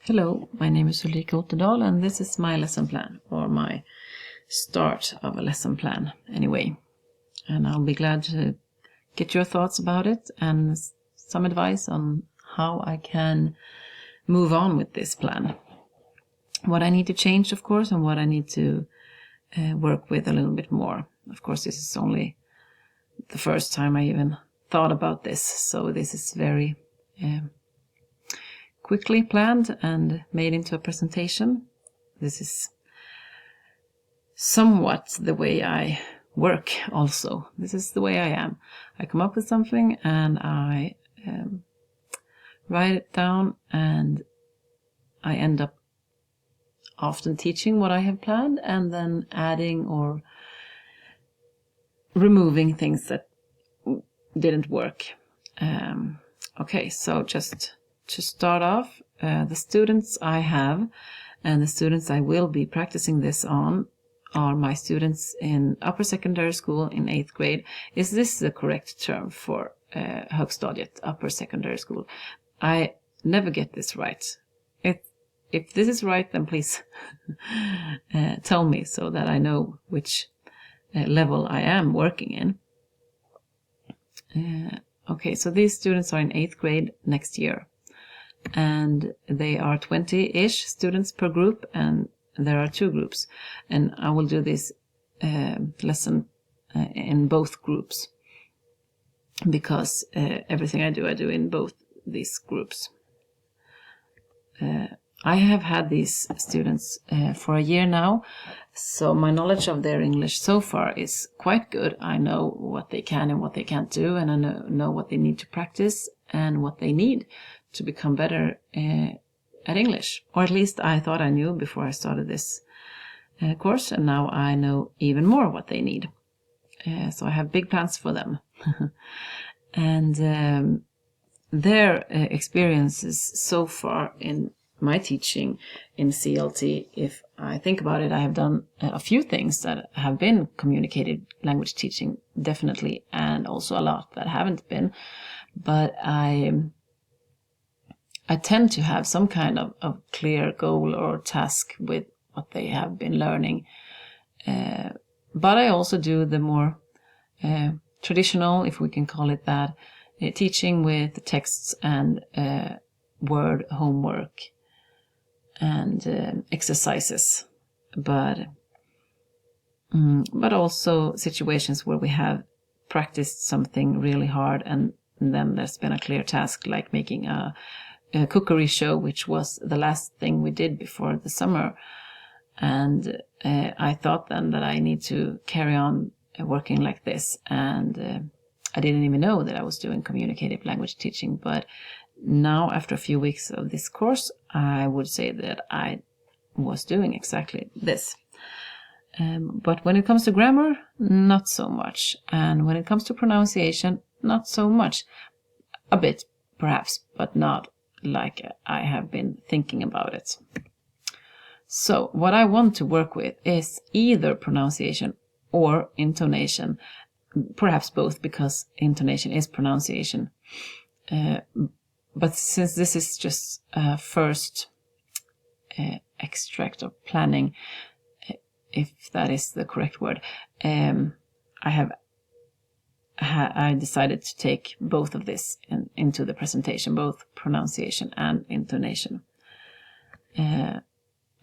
Hello, my name is Ulrika Otterdal and this is my lesson plan, or my start of a lesson plan anyway. And I'll be glad to get your thoughts about it and some advice on how I can move on with this plan. What I need to change, of course, and what I need to work with a little bit more. Of course, this is only the first time I even thought about this, so this is very quickly planned and made into a presentation. This is somewhat the way I work also. This is the way I am. I come up with something and I write it down, and I end up often teaching what I have planned and then adding or removing things that didn't work. Okay, so just to start off, the students I have and the students I will be practicing this on are my students in upper secondary school in 8th grade. Is this the correct term for högstadiet, upper secondary school? I never get this right. If this is right, then please tell me so that I know which level I am working in. Okay, so these students are in 8th grade next year. And they are 20-ish students per group, and there are 2 groups. And I will do this lesson in both groups, because everything I do in both these groups. I have had these students for a year now, so my knowledge of their English so far is quite good. I know what they can and what they can't do, and I know what they need to practice and what they need to become better at English. Or at least I thought I knew before I started this course, and now I know even more what they need. So I have big plans for them. And their experiences so far in my teaching in CLT, if I think about it, I have done a few things that have been communicated language teaching, definitely, and also a lot that haven't been. But I tend to have some kind of clear goal or task with what they have been learning. But I also do the more traditional, if we can call it that, teaching with texts and word homework and exercises. But also situations where we have practiced something really hard, and then there's been a clear task, like making a cookery show, which was the last thing we did before the summer. And I thought then that I need to carry on working like this. And I didn't even know that I was doing communicative language teaching. But now, after a few weeks of this course, I would say that I was doing exactly this. But when it comes to grammar, not so much. And when it comes to pronunciation, not so much. A bit, perhaps, but not like I have been thinking about it. So what I want to work with is either pronunciation or intonation, perhaps both, because intonation is pronunciation. But since this is just a first extract of planning, if that is the correct word, I decided to take both of this into the presentation, both pronunciation and intonation. I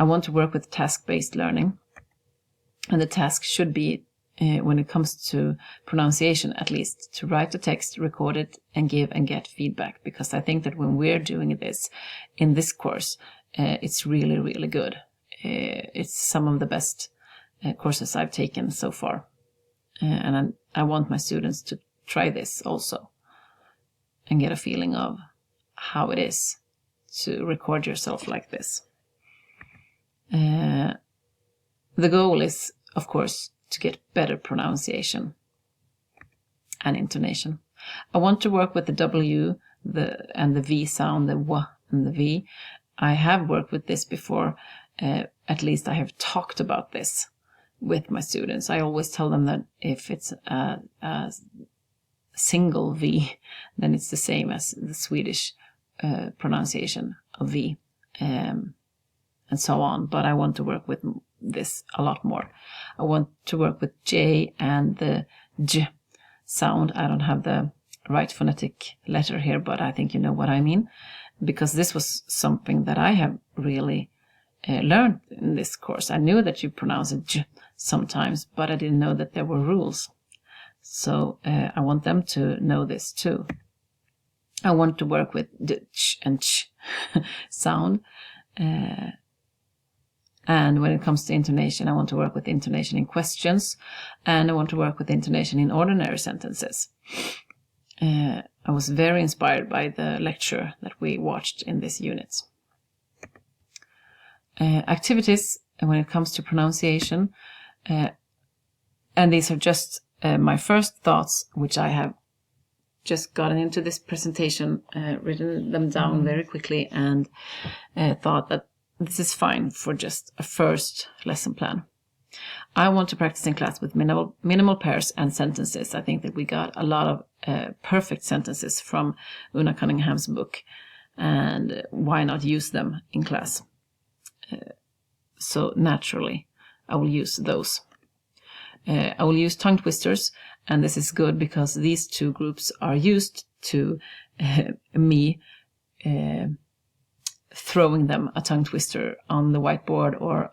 want to work with task-based learning, and the task should be, when it comes to pronunciation at least, to write the text, record it, and give and get feedback, because I think that when we're doing this in this course, it's really, really good. It's some of the best courses I've taken so far. And I want my students to try this also and get a feeling of how it is to record yourself like this. The goal is, of course, to get better pronunciation and intonation. I want to work with the W and the V sound, the W and the V. I have worked with this before. At least I have talked about this with my students. I always tell them that if it's a single V, then it's the same as the Swedish pronunciation of V. and so on. But I want to work with this a lot more. I want to work with J and the J sound. I don't have the right phonetic letter here, but I think you know what I mean, because this was something that I have really learned in this course. I knew that you pronounce it J sometimes, but I didn't know that there were rules. So I want them to know this too. I want to work with the ch and ch sound. And when it comes to intonation, I want to work with intonation in questions, and I want to work with intonation in ordinary sentences. I was very inspired by the lecture that we watched in this unit. Activities when it comes to pronunciation, and these are just my first thoughts, which I have just gotten into this presentation, written them down very quickly, and thought that this is fine for just a first lesson plan. I want to practice in class with minimal pairs and sentences. I think that we got a lot of perfect sentences from Una Cunningham's book, and why not use them in class? So naturally, I will use those. I will use tongue twisters, and this is good because these two groups are used to me throwing them a tongue twister on the whiteboard or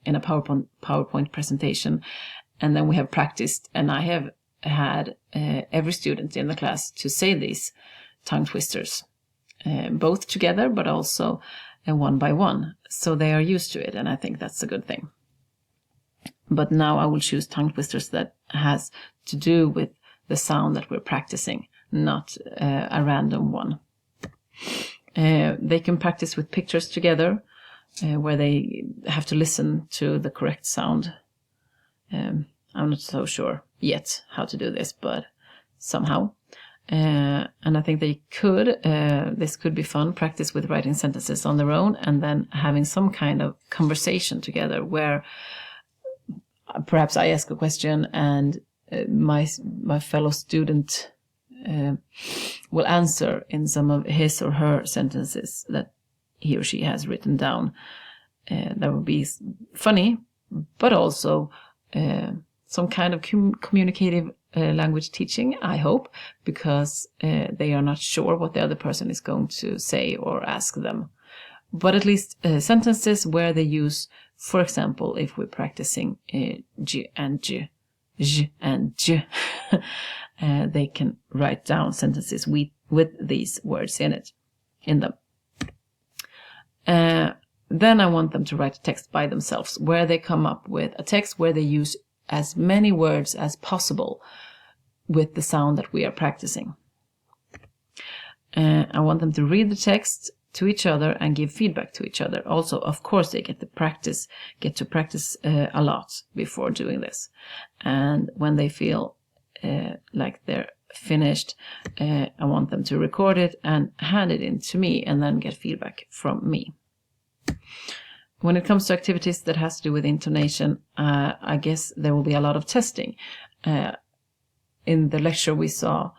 in a PowerPoint presentation. And then we have practiced, and I have had every student in the class to say these tongue twisters, both together but also one by one. So they are used to it, and I think that's a good thing. But now I will choose tongue twisters that has to do with the sound that we're practicing, not a random one. They can practice with pictures together, where they have to listen to the correct sound. I'm not so sure yet how to do this, but somehow. And I think they could, this could be fun, practice with writing sentences on their own and then having some kind of conversation together where perhaps I ask a question and my fellow student will answer in some of his or her sentences that he or she has written down. That would be funny, but also some kind of communicative language teaching, I hope, because they are not sure what the other person is going to say or ask them. But at least sentences where they use, for example, if we're practicing j and j, j and j, they can write down sentences with these words in them. Then I want them to write a text by themselves, where they come up with a text where they use as many words as possible with the sound that we are practicing. I want them to read the text to each other and give feedback to each other. Also, of course, they get to practice a lot before doing this. And when they feel like they're finished, I want them to record it and hand it in to me and then get feedback from me. When it comes to activities that has to do with intonation, I guess there will be a lot of testing. In the lecture we saw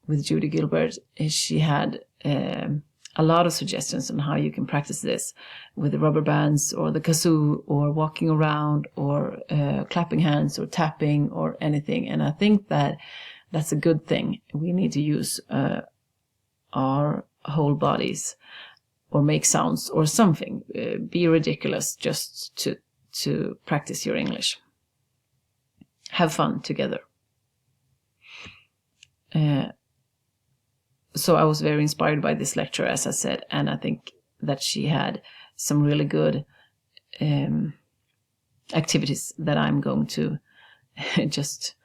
with Judy Gilbert, she had a lot of suggestions on how you can practice this with the rubber bands or the kazoo or walking around or clapping hands or tapping or anything. And I think that that's a good thing. We need to use our whole bodies or make sounds or something. Be ridiculous just to practice your English. Have fun together. So I was very inspired by this lecture, as I said, and I think that she had some really good activities that I'm going to just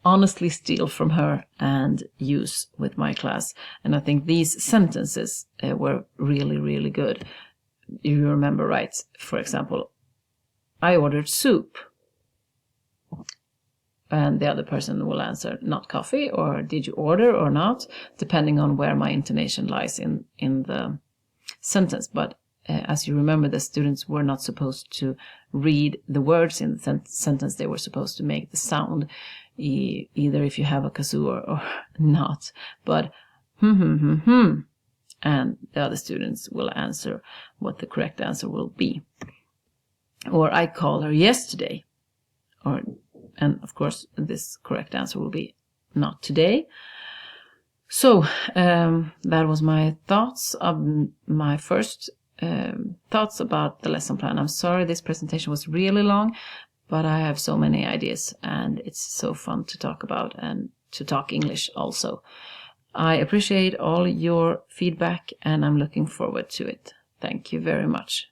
honestly steal from her and use with my class. And I think these sentences were really, really good. You remember, right? For example, I ordered soup. And the other person will answer, not coffee, or did you order or not, depending on where my intonation lies in the sentence. But as you remember, the students were not supposed to read the words in the sentence. They were supposed to make the sound, either if you have a kazoo or not. But and and the other students will answer what the correct answer will be. Or I called her yesterday. And of course, this correct answer will be not today. So that was my thoughts of my first thoughts about the lesson plan. I'm sorry this presentation was really long, but I have so many ideas and it's so fun to talk about and to talk English also. I appreciate all your feedback and I'm looking forward to it. Thank you very much.